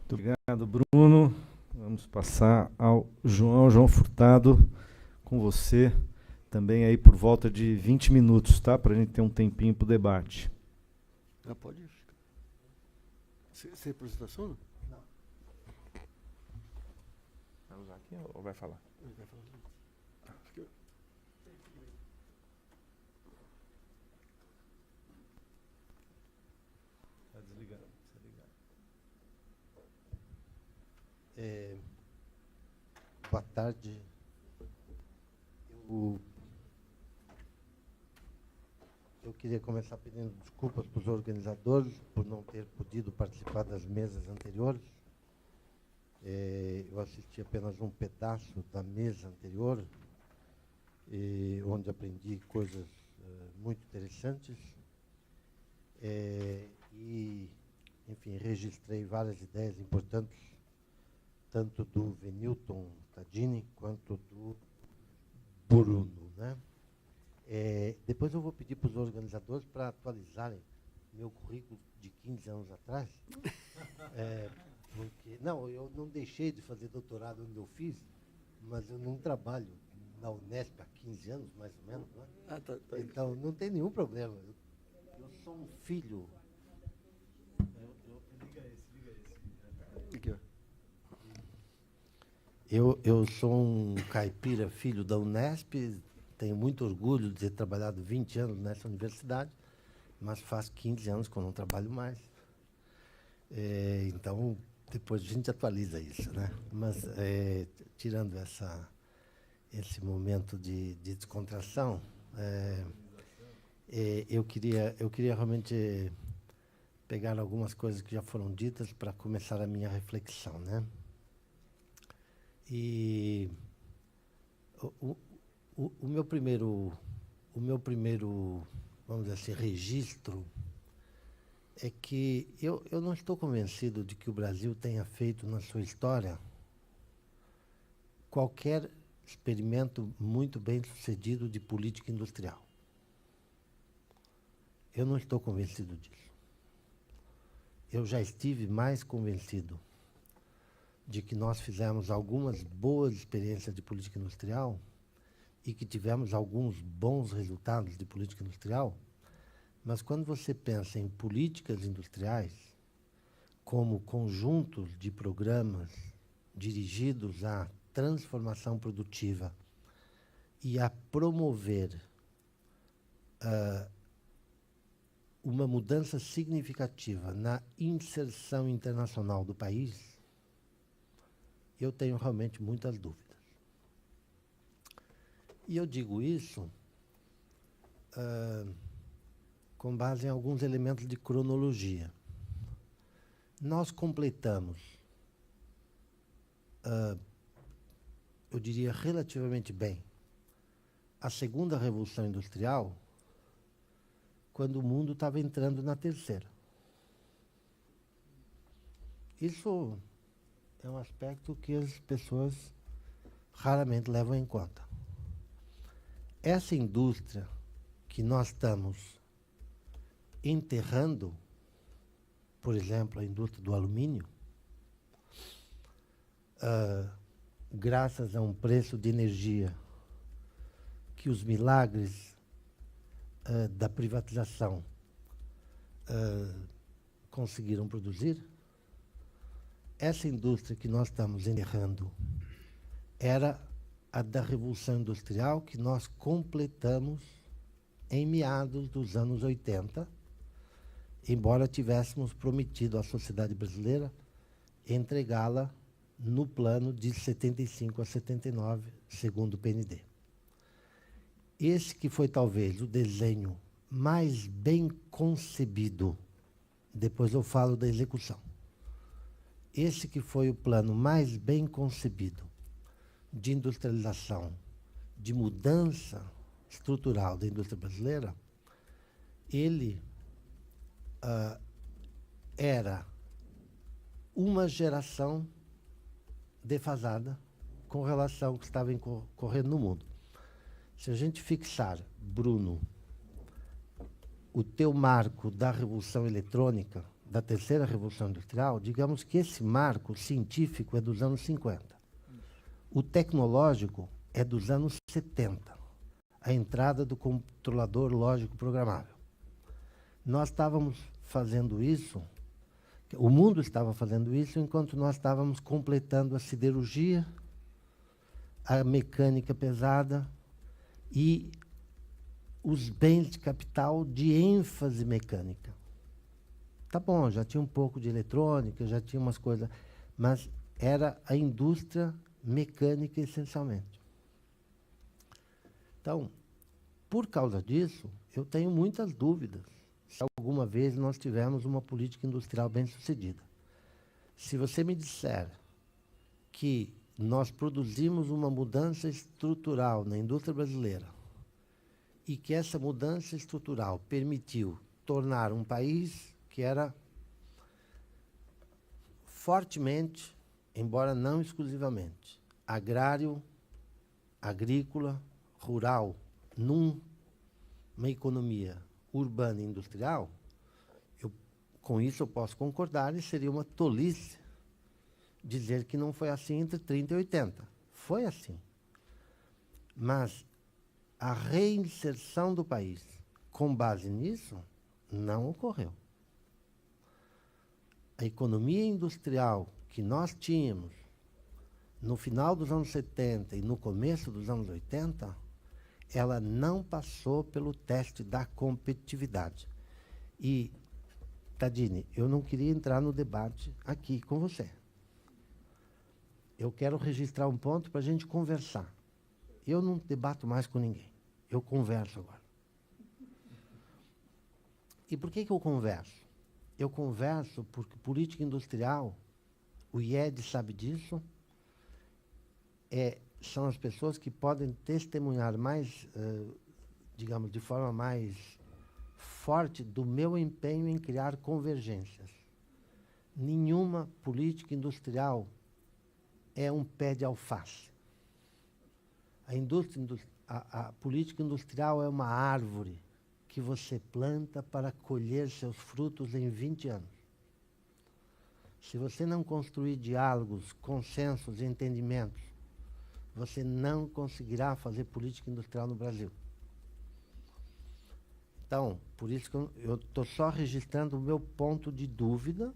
Muito obrigado, Bruno. Vamos passar ao João Furtado, com você, também aí por volta de 20 minutos, tá? Para a gente ter um tempinho para o debate. Pode ir. Sem apresentação? Não. Vai usar aqui ou vai falar? Vai falar. Está desligado. Boa tarde. Eu queria começar pedindo desculpas para os organizadores por não ter podido participar das mesas anteriores. Eu assisti apenas um pedaço da mesa anterior, onde aprendi coisas muito interessantes. Enfim, registrei várias ideias importantes, tanto do Venilton Tadini quanto do Bruno, né? Depois eu vou pedir para os organizadores para atualizarem meu currículo de 15 anos atrás. Porque, não, eu não deixei de fazer doutorado onde eu fiz, mas eu não trabalho na Unesp há 15 anos, mais ou menos, né? Tá. Então, não tem nenhum problema. Eu sou um filho. Liga esse. Aqui, ó. Eu sou um caipira filho da Unesp, tenho muito orgulho de ter trabalhado 20 anos nessa universidade, mas faz 15 anos que eu não trabalho mais. Então, depois a gente atualiza isso, né? Mas, tirando esse momento de descontração, eu queria realmente pegar algumas coisas que já foram ditas para começar a minha reflexão, né? E o meu primeiro, vamos dizer assim, registro é que eu não estou convencido de que o Brasil tenha feito na sua história qualquer experimento muito bem sucedido de política industrial. Eu não estou convencido disso. Eu já estive mais convencido de que nós fizemos algumas boas experiências de política industrial e que tivemos alguns bons resultados de política industrial, mas quando você pensa em políticas industriais como conjuntos de programas dirigidos à transformação produtiva e a promover uma mudança significativa na inserção internacional do país, eu tenho realmente muitas dúvidas. E eu digo isso com base em alguns elementos de cronologia. Nós completamos, eu diria relativamente bem, a segunda revolução industrial quando o mundo estava entrando na terceira. Isso é um aspecto que as pessoas raramente levam em conta. Essa indústria que nós estamos enterrando, por exemplo, a indústria do alumínio, graças a um preço de energia que os milagres da privatização conseguiram produzir, essa indústria que nós estamos enterrando era a da Revolução Industrial que nós completamos em meados dos anos 80, embora tivéssemos prometido à sociedade brasileira entregá-la no plano de 75 a 79, segundo o PND. Esse que foi talvez o desenho mais bem concebido, depois eu falo da execução, esse que foi o plano mais bem concebido de industrialização, de mudança estrutural da indústria brasileira, ele era uma geração defasada com relação ao que estava ocorrendo no mundo. Se a gente fixar, Bruno, o teu marco da Revolução Eletrônica, da terceira revolução industrial, digamos que esse marco científico é dos anos 50. O tecnológico é dos anos 70, a entrada do controlador lógico programável. Nós estávamos fazendo isso, o mundo estava fazendo isso, enquanto nós estávamos completando a siderurgia, a mecânica pesada e os bens de capital de ênfase mecânica. Tá bom, já tinha um pouco de eletrônica, já tinha umas coisas, mas era a indústria mecânica essencialmente. Então, por causa disso, eu tenho muitas dúvidas se alguma vez nós tivemos uma política industrial bem-sucedida. Se você me disser que nós produzimos uma mudança estrutural na indústria brasileira e que essa mudança estrutural permitiu tornar um país que era fortemente, embora não exclusivamente, agrário, agrícola, rural, numa economia urbana e industrial, com isso eu posso concordar e seria uma tolice dizer que não foi assim entre 30 e 80. Foi assim. Mas a reinserção do país com base nisso não ocorreu. A economia industrial que nós tínhamos no final dos anos 70 e no começo dos anos 80, ela não passou pelo teste da competitividade. E, Tadini, eu não queria entrar no debate aqui com você. Eu quero registrar um ponto para a gente conversar. Eu não debato mais com ninguém. Eu converso agora. E por que eu converso? Eu converso porque política industrial, o IED sabe disso, são as pessoas que podem testemunhar mais, digamos, de forma mais forte do meu empenho em criar convergências. Nenhuma política industrial é um pé de alface. A política industrial é uma árvore que você planta para colher seus frutos em 20 anos. Se você não construir diálogos, consensos e entendimentos, você não conseguirá fazer política industrial no Brasil. Então, por isso que eu estou só registrando o meu ponto de dúvida.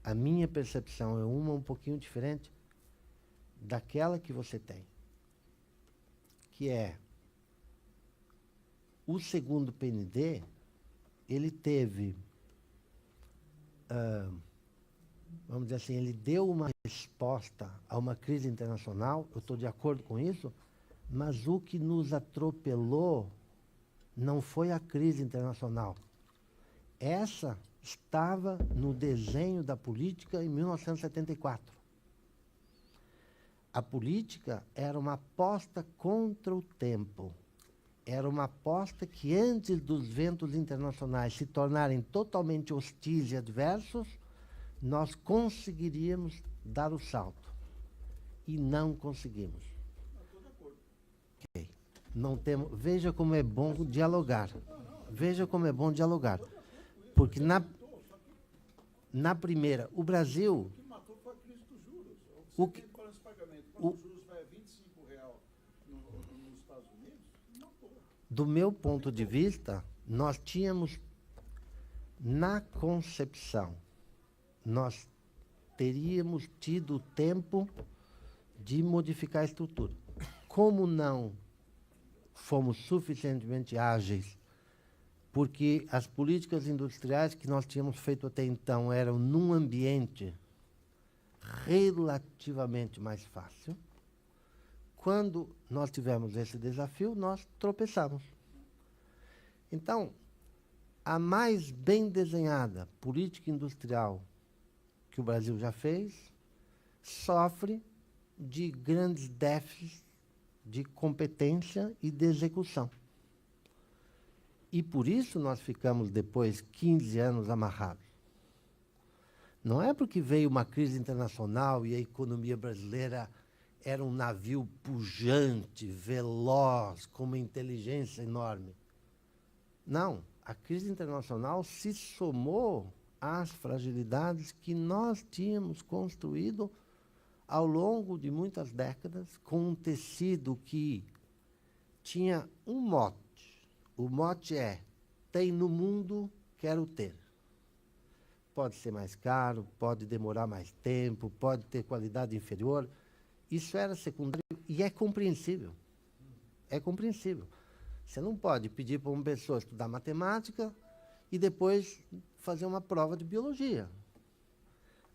A minha percepção é um pouquinho diferente daquela que você tem, que é o segundo PND, ele teve, vamos dizer assim, ele deu uma resposta a uma crise internacional, eu estou de acordo com isso, mas o que nos atropelou não foi a crise internacional. Essa estava no desenho da política em 1974. A política era uma aposta contra o tempo. Era uma aposta que, antes dos ventos internacionais se tornarem totalmente hostis e adversos, nós conseguiríamos dar o salto. E não conseguimos. Okay. Não temos, veja como é bom dialogar. Veja como é bom dialogar. Porque na primeira, o Brasil... O que matou foi a crise dos juros. O que, quando os juros vai a R$25 nos Estados Unidos, matou. Do meu ponto de vista, nós tínhamos, na concepção, nós teríamos tido tempo de modificar a estrutura. Como não fomos suficientemente ágeis, porque as políticas industriais que nós tínhamos feito até então eram num ambiente relativamente mais fácil, quando nós tivemos esse desafio, nós tropeçamos. Então, a mais bem desenhada política industrial que o Brasil já fez sofre de grandes déficits de competência e de execução. E por isso nós ficamos depois 15 anos amarrados. Não é porque veio uma crise internacional e a economia brasileira era um navio pujante, veloz, com uma inteligência enorme. Não, a crise internacional se somou as fragilidades que nós tínhamos construído ao longo de muitas décadas, com um tecido que tinha um mote. O mote é: tem no mundo, quero ter. Pode ser mais caro, pode demorar mais tempo, pode ter qualidade inferior. Isso era secundário e é compreensível. É compreensível. Você não pode pedir para uma pessoa estudar matemática e depois fazer uma prova de biologia.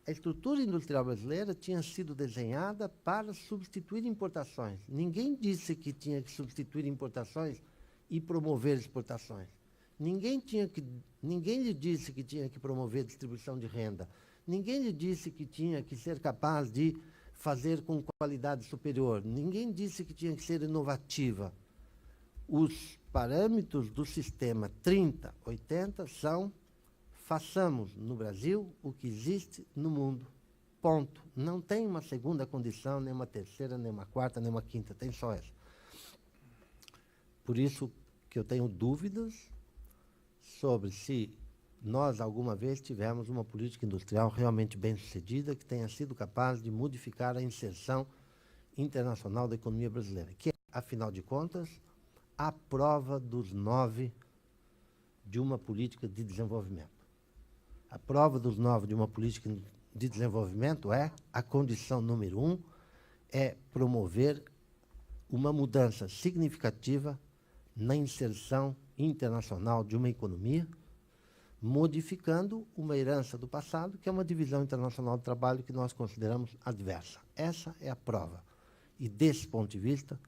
A estrutura industrial brasileira tinha sido desenhada para substituir importações. Ninguém disse que tinha que substituir importações e promover exportações. Ninguém lhe disse que tinha que promover distribuição de renda. Ninguém lhe disse que tinha que ser capaz de fazer com qualidade superior. Ninguém disse que tinha que ser inovativa. Os parâmetros do sistema 30, 80 são: façamos no Brasil o que existe no mundo. Ponto. Não tem uma segunda condição, nem uma terceira, nem uma quarta, nem uma quinta. Tem só essa. Por isso que eu tenho dúvidas sobre se nós alguma vez tivemos uma política industrial realmente bem-sucedida que tenha sido capaz de modificar a inserção internacional da economia brasileira, que é, afinal de contas, a prova dos 9 de uma política de desenvolvimento. A prova dos 9 de uma política de desenvolvimento é a condição número 1, é promover uma mudança significativa na inserção internacional de uma economia, modificando uma herança do passado, que é uma divisão internacional do trabalho que nós consideramos adversa. Essa é a prova. E, desse ponto de vista,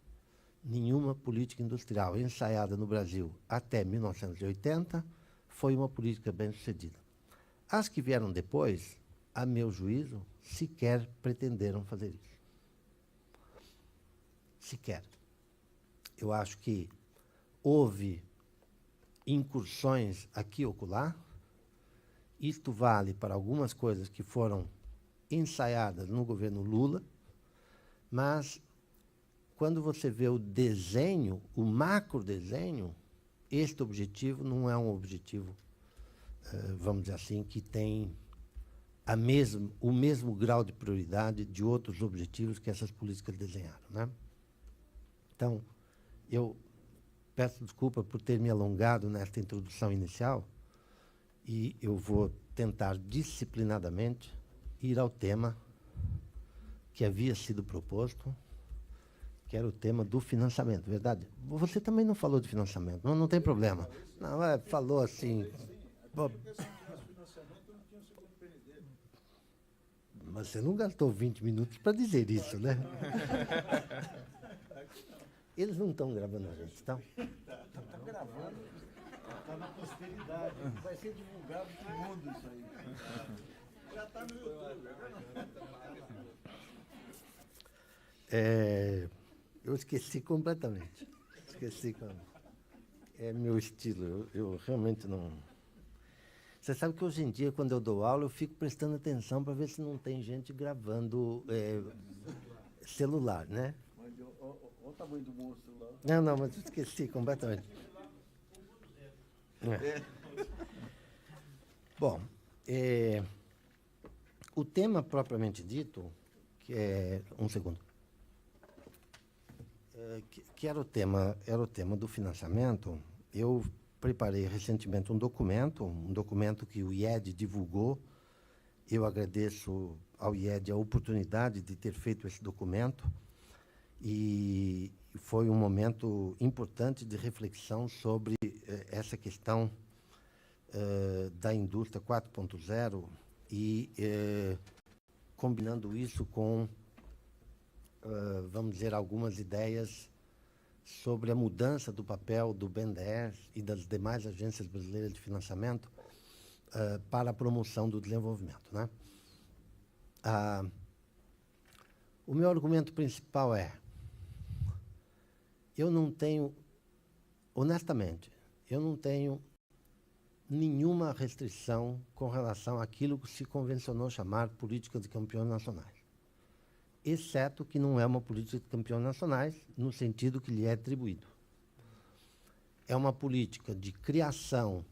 nenhuma política industrial ensaiada no Brasil até 1980 foi uma política bem-sucedida. As que vieram depois, a meu juízo, sequer pretenderam fazer isso. Sequer. Eu acho que houve incursões aqui ou acolá. Isto vale para algumas coisas que foram ensaiadas no governo Lula, mas quando você vê o desenho, o macro desenho, este objetivo não é um objetivo, vamos dizer assim, que tem o mesmo grau de prioridade de outros objetivos que essas políticas desenharam, né? Então, eu peço desculpa por ter me alongado nesta introdução inicial e eu vou tentar disciplinadamente ir ao tema que havia sido proposto, que era o tema do financiamento, verdade? Você também não falou de financiamento, não tem problema. Não, falou assim... Mas você não gastou 20 minutos para dizer isso, né? Eles não estão gravando a gente, estão? Estão gravando. Está na posteridade. Vai ser divulgado para o mundo isso aí. Já está no YouTube. Eu esqueci completamente. Esqueci. É meu estilo. Eu realmente não... Você sabe que hoje em dia, quando eu dou aula, eu fico prestando atenção para ver se não tem gente gravando celular, né? Olha o tamanho do monstro lá. Não, mas eu esqueci completamente. Bom, o tema propriamente dito, que é... Um segundo. Que era o tema do financiamento. Eu preparei recentemente um documento que o IED divulgou. Eu agradeço ao IED a oportunidade de ter feito esse documento e foi um momento importante de reflexão sobre essa questão da indústria 4.0 e combinando isso com, vamos dizer, algumas ideias sobre a mudança do papel do BNDES e das demais agências brasileiras de financiamento para a promoção do desenvolvimento, né? O meu argumento principal é: eu não tenho, honestamente, eu não tenho nenhuma restrição com relação àquilo que se convencionou chamar política de campeões nacionais, exceto que não é uma política de campeões nacionais no sentido que lhe é atribuído. É uma política de criação,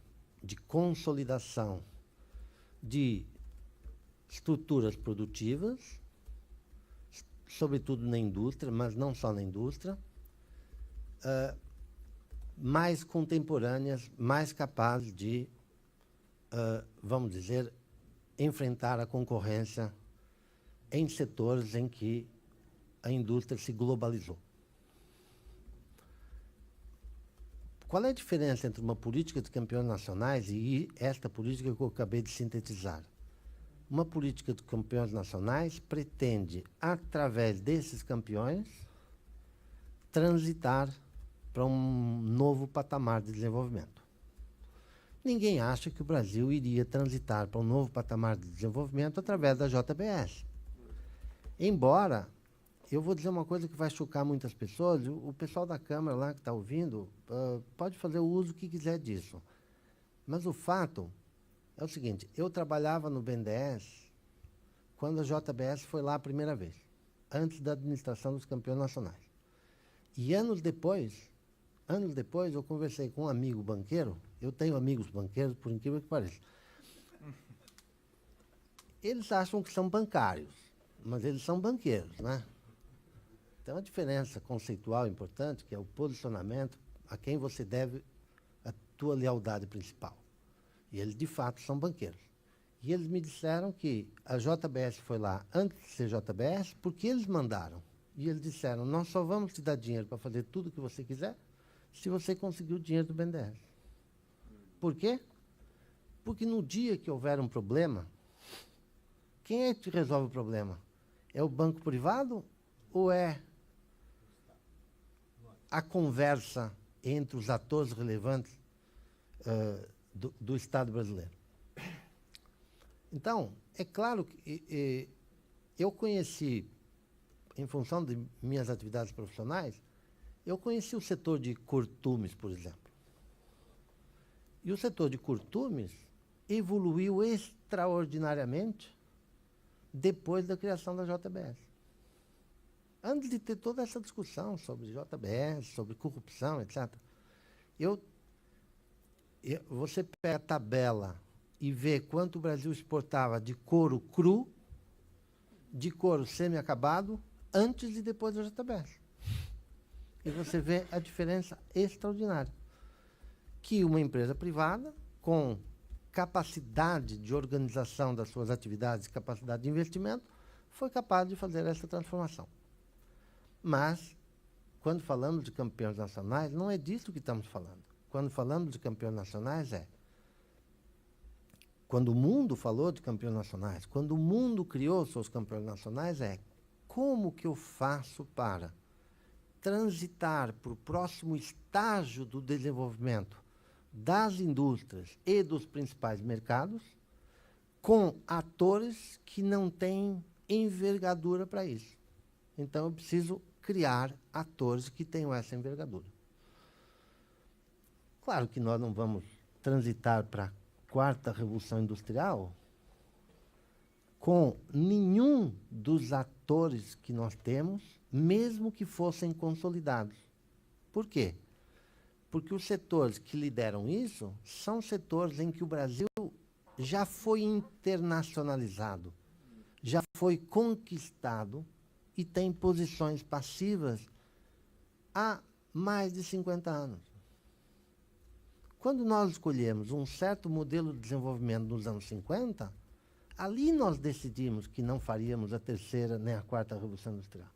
de consolidação de estruturas produtivas, sobretudo na indústria, mas não só na indústria, mais contemporâneas, mais capazes de, vamos dizer, enfrentar a concorrência em setores em que a indústria se globalizou. Qual é a diferença entre uma política de campeões nacionais e esta política que eu acabei de sintetizar? Uma política de campeões nacionais pretende, através desses campeões, transitar para um novo patamar de desenvolvimento. Ninguém acha que o Brasil iria transitar para um novo patamar de desenvolvimento através da JBS. Embora, eu vou dizer uma coisa que vai chocar muitas pessoas, o pessoal da Câmara lá que está ouvindo pode fazer o uso que quiser disso. Mas o fato é o seguinte, eu trabalhava no BNDES quando a JBS foi lá a primeira vez, antes da administração dos campeões nacionais. E anos depois, eu conversei com um amigo banqueiro, eu tenho amigos banqueiros, por incrível que pareça. Eles acham que são bancários, mas eles são banqueiros, né? Tem uma diferença conceitual importante, que é o posicionamento a quem você deve a tua lealdade principal. E eles, de fato, são banqueiros. E eles me disseram que a JBS foi lá antes de ser JBS porque eles mandaram. E eles disseram, nós só vamos te dar dinheiro para fazer tudo o que você quiser se você conseguir o dinheiro do BNDES. Por quê? Porque no dia que houver um problema, quem é que resolve o problema? É o banco privado ou é a conversa entre os atores relevantes do Estado brasileiro? Então, é claro que eu conheci, em função de minhas atividades profissionais, eu conheci o setor de curtumes, por exemplo. E o setor de curtumes evoluiu extraordinariamente depois da criação da JBS. Antes de ter toda essa discussão sobre JBS, sobre corrupção, etc., você pega a tabela e vê quanto o Brasil exportava de couro cru, de couro semi-acabado, antes e depois da JBS. E você vê a diferença extraordinária. Que uma empresa privada, com capacidade de organização das suas atividades, capacidade de investimento, foi capaz de fazer essa transformação. Mas, quando falamos de campeões nacionais, não é disso que estamos falando. Quando falamos de campeões nacionais quando o mundo falou de campeões nacionais, quando o mundo criou seus campeões nacionais, como que eu faço para transitar para o próximo estágio do desenvolvimento das indústrias e dos principais mercados com atores que não têm envergadura para isso. Então, eu preciso criar atores que tenham essa envergadura. Claro que nós não vamos transitar para a quarta revolução industrial com nenhum dos atores que nós temos, mesmo que fossem consolidados. Por quê? Porque os setores que lideram isso são setores em que o Brasil já foi internacionalizado, já foi conquistado e tem posições passivas há mais de 50 anos. Quando nós escolhemos um certo modelo de desenvolvimento nos anos 50, ali nós decidimos que não faríamos a terceira nem a quarta revolução industrial.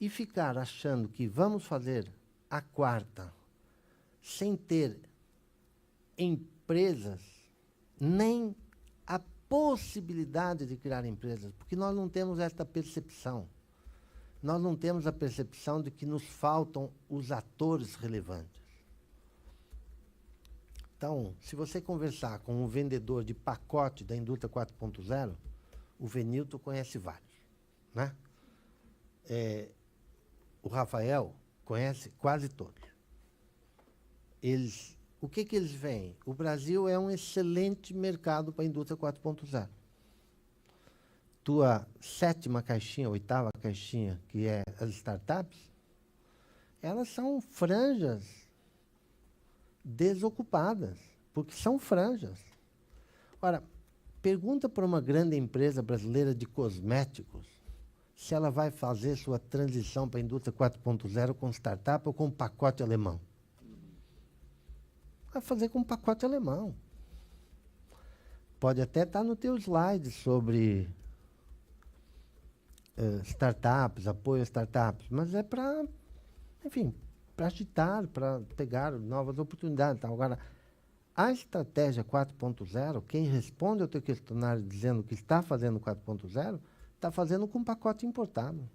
E ficar achando que vamos fazer a quarta sem ter empresas, nem a possibilidade de criar empresas, porque nós não temos esta percepção. Nós não temos a percepção de que nos faltam os atores relevantes. Então, se você conversar com um vendedor de pacote da indústria 4.0, o Venilton conhece vários, né? O Rafael conhece quase todos. O que eles veem? O Brasil é um excelente mercado para a indústria 4.0. Tua sétima caixinha, oitava caixinha, que é as startups, elas são franjas desocupadas, porque são franjas. Ora, Pergunta para uma grande empresa brasileira de cosméticos se ela vai fazer sua transição para a indústria 4.0 com startup ou com pacote alemão. Vai fazer com pacote alemão. Pode até estar no teu slide sobre startups, apoio a startups, mas é para, enfim, para agitar, para pegar novas oportunidades. Então, agora, a estratégia 4.0, quem responde ao teu questionário dizendo que está fazendo 4.0, está fazendo com pacote importado.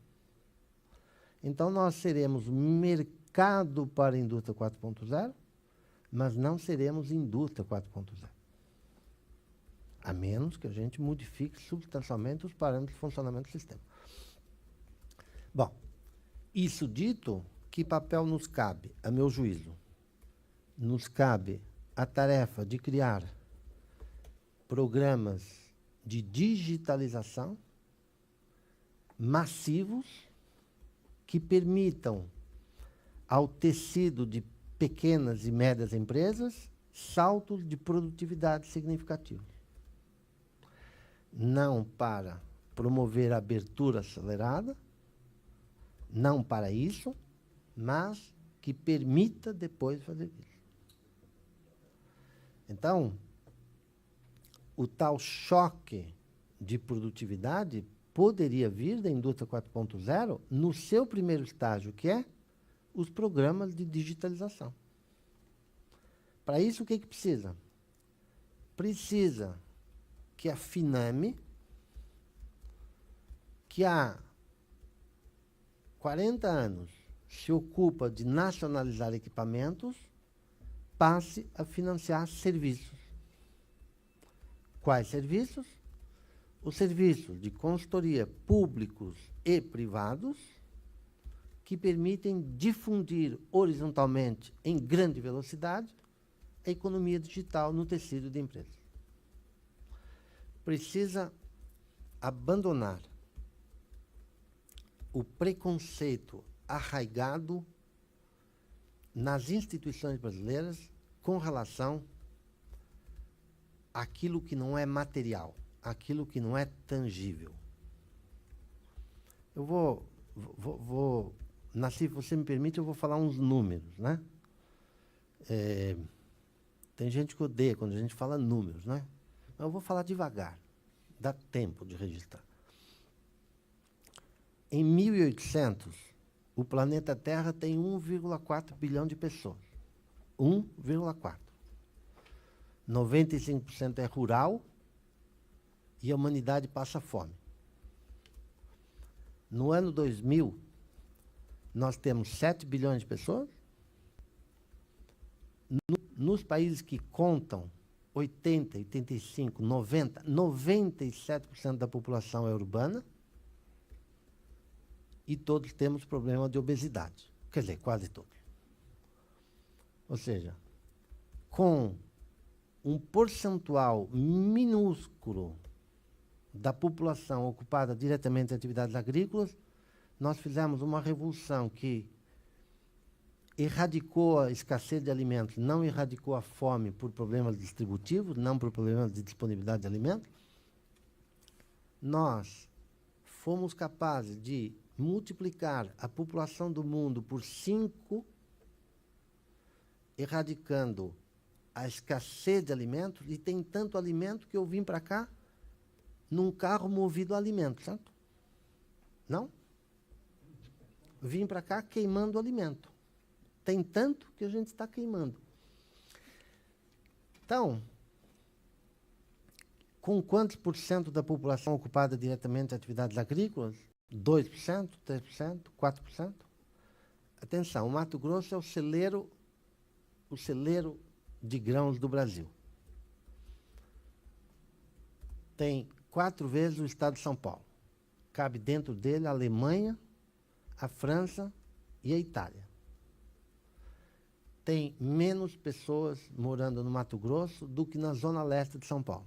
Então, nós seremos mercado para a indústria 4.0, mas não seremos indústria 4.0. A menos que a gente modifique substancialmente os parâmetros de funcionamento do sistema. Bom, isso dito, que papel nos cabe, a meu juízo? Nos cabe a tarefa de criar programas de digitalização massivos que permitam ao tecido de pequenas e médias empresas saltos de produtividade significativos. Não para promover a abertura acelerada, não para isso, mas que permita depois fazer isso. Então, o tal choque de produtividade poderia vir da indústria 4.0 no seu primeiro estágio, que é os programas de digitalização. Para isso, o que precisa? Precisa que a Finame, que há 40 anos se ocupa de nacionalizar equipamentos, passe a financiar serviços. Quais serviços? Os serviços de consultoria públicos e privados que permitem difundir horizontalmente, em grande velocidade, a economia digital no tecido de empresas. Precisa abandonar o preconceito arraigado nas instituições brasileiras com relação àquilo que não é material, aquilo que não é tangível. Eu vou se você me permite, eu vou falar uns números, né? Tem gente que odeia quando a gente fala números, né? Mas eu vou falar devagar, dá tempo de registrar. Em 1800, o planeta Terra tem 1,4 bilhão de pessoas. 1,4. 95% é rural e a humanidade passa fome. No ano 2000, nós temos 7 bilhões de pessoas. Nos países que contam 80, 85, 90, 97% da população é urbana e todos temos problema de obesidade. Quer dizer, quase todos. Ou seja, com um percentual minúsculo da população ocupada diretamente em atividades agrícolas, nós fizemos uma revolução que erradicou a escassez de alimentos, não erradicou a fome por problemas distributivos, não por problemas de disponibilidade de alimentos. Nós fomos capazes de multiplicar a população do mundo por 5, erradicando a escassez de alimentos, e tem tanto alimento que eu vim para cá num carro movido a alimento, certo? Não? Vim para cá queimando alimento. Tem tanto que a gente está queimando. Então, com quantos por cento da população ocupada diretamente em atividades agrícolas? 2%, 3%, 4%? Atenção, o Mato Grosso é o celeiro de grãos do Brasil. Tem 4 vezes o estado de São Paulo. Cabe dentro dele a Alemanha, a França e a Itália. Tem menos pessoas morando no Mato Grosso do que na zona leste de São Paulo.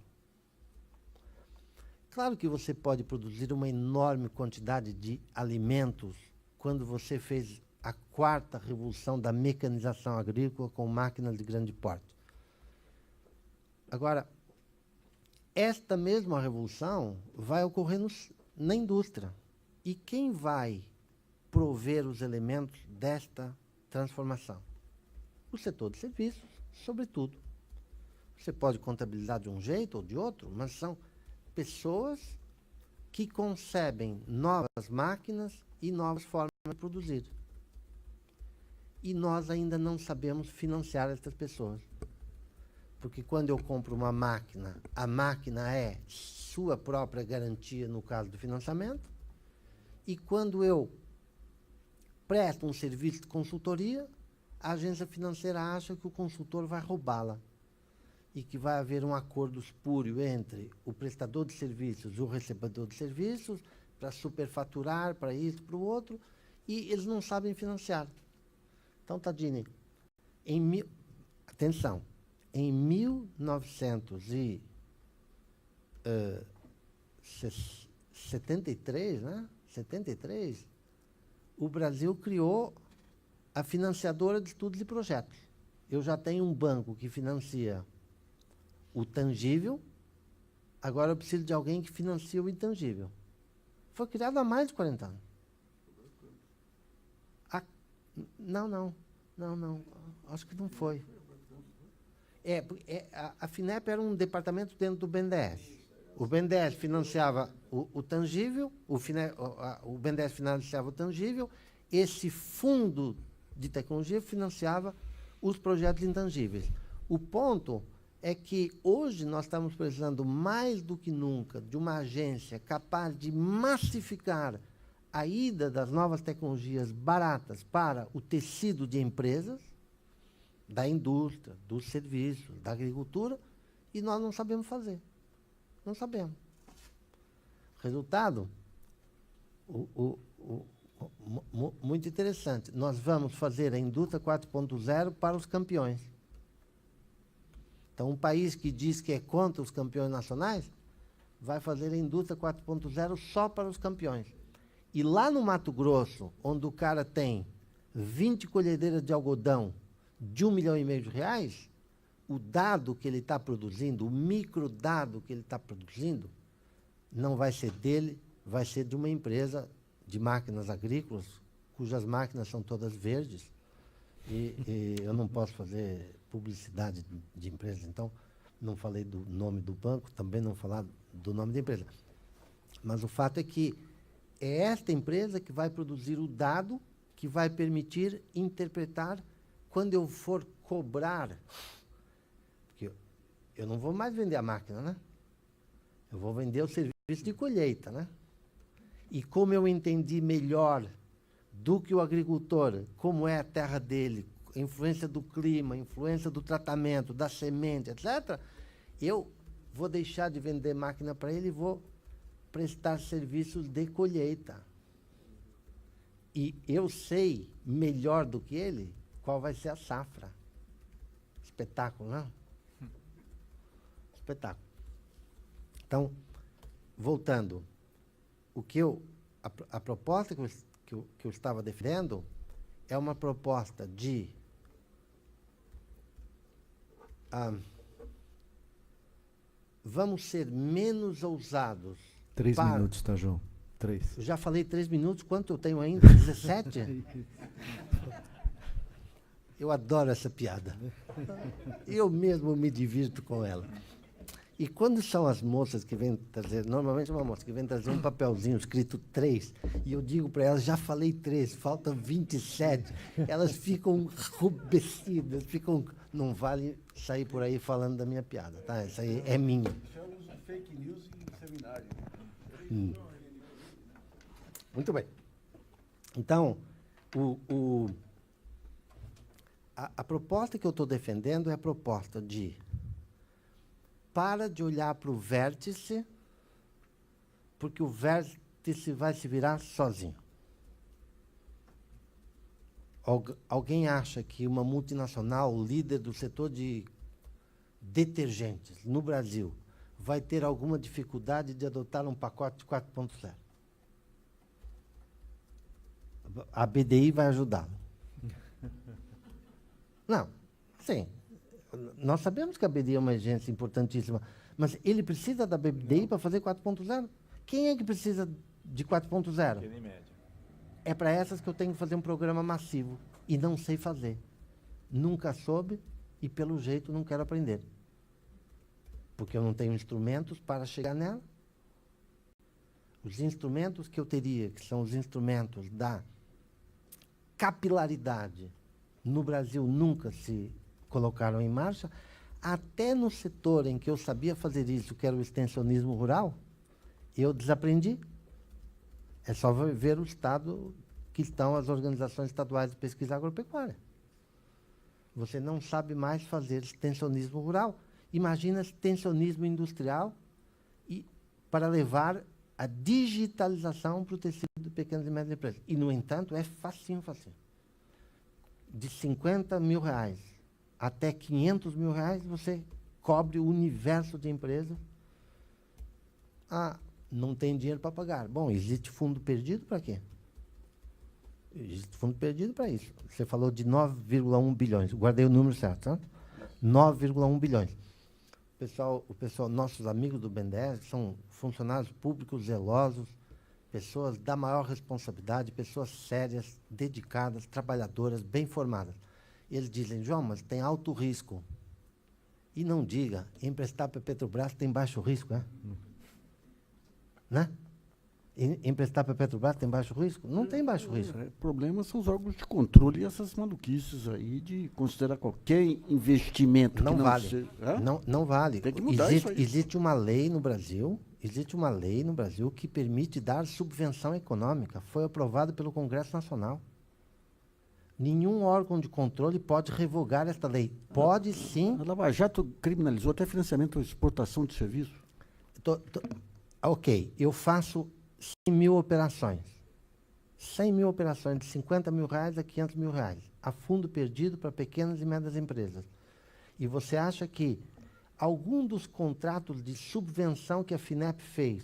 Claro que você pode produzir uma enorme quantidade de alimentos quando você fez a 4ª revolução da mecanização agrícola com máquinas de grande porte. Agora, esta mesma revolução vai ocorrer na indústria. E quem vai prover os elementos desta transformação? O setor de serviços, sobretudo. Você pode contabilizar de um jeito ou de outro, mas são pessoas que concebem novas máquinas e novas formas de produzir. E nós ainda não sabemos financiar essas pessoas. Porque quando eu compro uma máquina, a máquina é sua própria garantia no caso do financiamento, e quando eu presto um serviço de consultoria, a agência financeira acha que o consultor vai roubá-la e que vai haver um acordo espúrio entre o prestador de serviços e o recebedor de serviços para superfaturar, para isso, para o outro, e eles não sabem financiar. Então, Tadini, atenção, em 1973, né? 73, o Brasil criou a financiadora de estudos e projetos. Eu já tenho um banco que financia o tangível, agora eu preciso de alguém que financia o intangível. Foi criado há mais de 40 anos. Não. Acho que não foi. A FINEP era um departamento dentro do BNDES. O BNDES financiava o tangível, o BNDES financiava o tangível, esse fundo de tecnologia financiava os projetos intangíveis. O ponto é que hoje nós estamos precisando mais do que nunca de uma agência capaz de massificar a ida das novas tecnologias baratas para o tecido de empresas, da indústria, dos serviços, da agricultura, e nós não sabemos fazer. Não sabemos. Resultado, muito interessante. Nós vamos fazer a indústria 4.0 para os campeões. Então, um país que diz que é contra os campeões nacionais, vai fazer a indústria 4.0 só para os campeões. E lá no Mato Grosso, onde o cara tem 20 colhedeiras de algodão de R$1,5 milhão, o dado que ele está produzindo, o microdado que ele está produzindo, não vai ser dele, vai ser de uma empresa de máquinas agrícolas, cujas máquinas são todas verdes, e eu não posso fazer publicidade de empresa, então não falei do nome do banco, também não falar do nome da empresa. Mas o fato é que é esta empresa que vai produzir o dado que vai permitir interpretar quando eu for cobrar. Porque eu não vou mais vender a máquina, né? Eu vou vender o serviço de colheita, né? E como eu entendi melhor do que o agricultor, como é a terra dele, a influência do clima, a influência do tratamento, da semente, etc., eu vou deixar de vender máquina para ele e vou prestar serviços de colheita. E eu sei melhor do que ele qual vai ser a safra. Espetáculo, não? Espetáculo. Então, voltando, a proposta que eu estava defendendo é uma proposta de vamos ser menos ousados. 3 minutos, tá, João? 3. Eu já falei 3 minutos, quanto eu tenho ainda? 17? Eu adoro essa piada. Eu mesmo me divirto com ela. E quando são as moças que vêm trazer, normalmente é uma moça que vem trazer um papelzinho escrito 3, e eu digo para elas, já falei 3, faltam 27, elas ficam rubescidas, não vale sair por aí falando da minha piada, tá? Isso aí é minha. Você usa fake news em seminário. Muito bem. Então, a proposta que eu estou defendendo é a proposta de para de olhar para o vértice, porque o vértice vai se virar sozinho. Alguém acha que uma multinacional, líder do setor de detergentes no Brasil, vai ter alguma dificuldade de adotar um pacote de 4.0? A BDI vai ajudá-lo. Não, sim. Nós sabemos que a BDI é uma agência importantíssima, Mas ele precisa da BBDI para fazer 4.0? Quem é que precisa de 4.0? Pequena e média. É para essas que eu tenho que fazer um programa massivo. E não sei fazer. Nunca soube e, pelo jeito, não quero aprender. Porque eu não tenho instrumentos para chegar nela. Os instrumentos que eu teria, que são os instrumentos da capilaridade, no Brasil nunca se colocaram em marcha. Até no setor em que eu sabia fazer isso, que era o extensionismo rural, eu desaprendi. É só ver o estado que estão as organizações estaduais de pesquisa agropecuária. Você não sabe mais fazer extensionismo rural. Imagina extensionismo industrial e para levar a digitalização para o tecido de pequenas e médias empresas. E, no entanto, é facinho, facinho. De 50 mil reais até 500 mil reais, você cobre o universo de empresas. Ah, não tem dinheiro para pagar. Bom, existe fundo perdido para quê? Existe fundo perdido para isso. Você falou de 9,1 bilhões. Guardei o número certo, tá? 9,1 bilhões. O pessoal, nossos amigos do BNDES, são funcionários públicos zelosos, pessoas da maior responsabilidade, pessoas sérias, dedicadas, trabalhadoras, bem formadas. Eles dizem, João, mas tem alto risco. E não diga, emprestar para a Petrobras tem baixo risco, né? Né? Emprestar para a Petrobras tem baixo risco? Não tem baixo risco. O problema são os órgãos de controle e essas maluquices aí de considerar qualquer investimento Não que não vale. seja... Não vale. Tem que mudar isso aí. Existe uma lei no Brasil que permite dar subvenção econômica. Foi aprovada pelo Congresso Nacional. Nenhum órgão de controle pode revogar esta lei. Pode sim. A Lava Jato criminalizou até financiamento ou exportação de serviço. Ok, eu faço 100 mil operações. 100 mil operações de 50 mil reais a 500 mil reais. A fundo perdido para pequenas e médias empresas. E você acha que algum dos contratos de subvenção que a FINEP fez,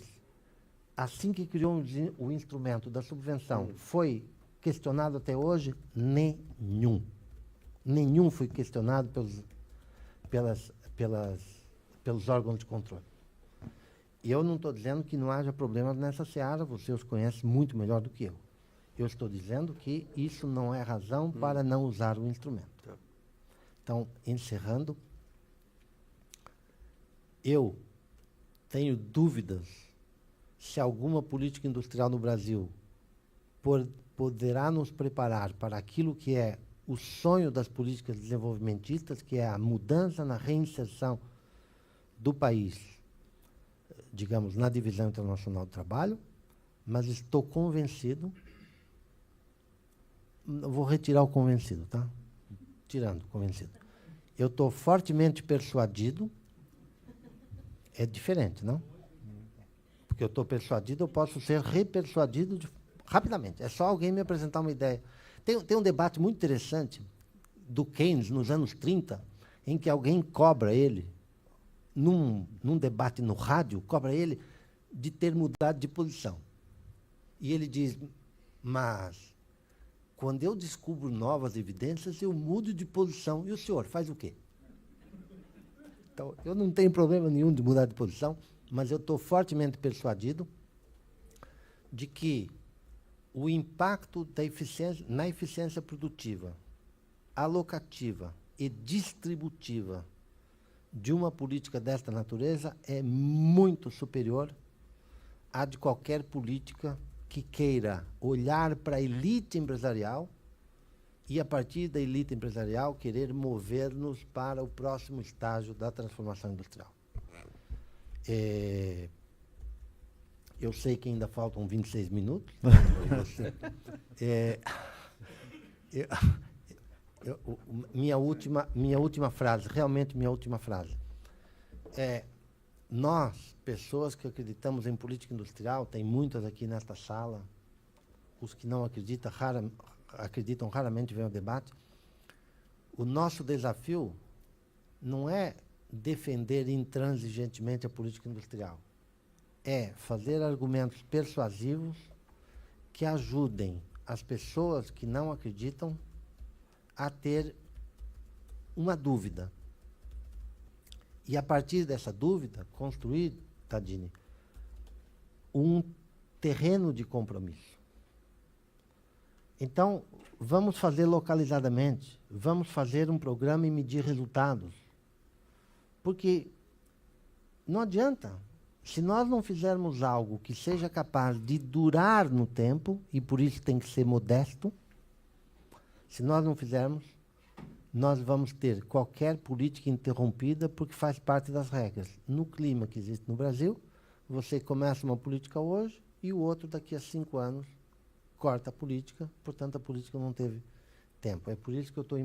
assim que criou o instrumento da subvenção, foi questionado até hoje? Nenhum. Nenhum foi questionado pelos órgãos de controle. E eu não estou dizendo que não haja problemas nessa seara, você os conhece muito melhor do que eu. Eu estou dizendo que isso não é razão para não usar o instrumento. Então, encerrando, eu tenho dúvidas se alguma política industrial no Brasil poderá nos preparar para aquilo que é o sonho das políticas desenvolvimentistas, que é a mudança na reinserção do país, digamos, na divisão internacional do trabalho, mas estou convencido, vou retirar o convencido, tá? Tirando o convencido. Eu estou fortemente persuadido, é diferente, não? Porque eu estou persuadido, eu posso ser repersuadido rapidamente. É só alguém me apresentar uma ideia. Tem um debate muito interessante do Keynes, nos anos 30, em que alguém cobra ele, num debate no rádio, cobra ele de ter mudado de posição. E ele diz, mas quando eu descubro novas evidências, eu mudo de posição. E o senhor faz o quê? Então, eu não tenho problema nenhum de mudar de posição, mas eu estou fortemente persuadido de que o impacto na eficiência produtiva, alocativa e distributiva de uma política desta natureza é muito superior à de qualquer política que queira olhar para a elite empresarial e, a partir da elite empresarial, querer mover-nos para o próximo estágio da transformação industrial. Eu sei que ainda faltam 26 minutos. Minha última frase, realmente minha última frase. Nós, pessoas que acreditamos em política industrial, tem muitas aqui nesta sala, os que não acreditam, raramente vêm ao debate. O nosso desafio não é defender intransigentemente a política industrial, é fazer argumentos persuasivos que ajudem as pessoas que não acreditam a ter uma dúvida. E, a partir dessa dúvida, construir, Tadini, um terreno de compromisso. Então, vamos fazer localizadamente, vamos fazer um programa e medir resultados. Porque não adianta, se nós não fizermos algo que seja capaz de durar no tempo, e por isso tem que ser modesto, se nós não fizermos, nós vamos ter qualquer política interrompida porque faz parte das regras. No clima que existe no Brasil, você começa uma política hoje e o outro daqui a 5 anos corta a política, portanto a política não teve tempo. É por isso que eu estou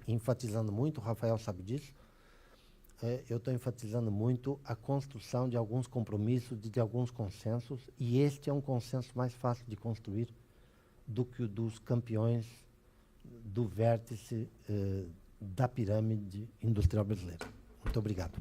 enfatizando muito, o Rafael sabe disso, eu estou enfatizando muito a construção de alguns compromissos, de alguns consensos, e este é um consenso mais fácil de construir do que o dos campeões do vértice da pirâmide industrial brasileira. Muito obrigado.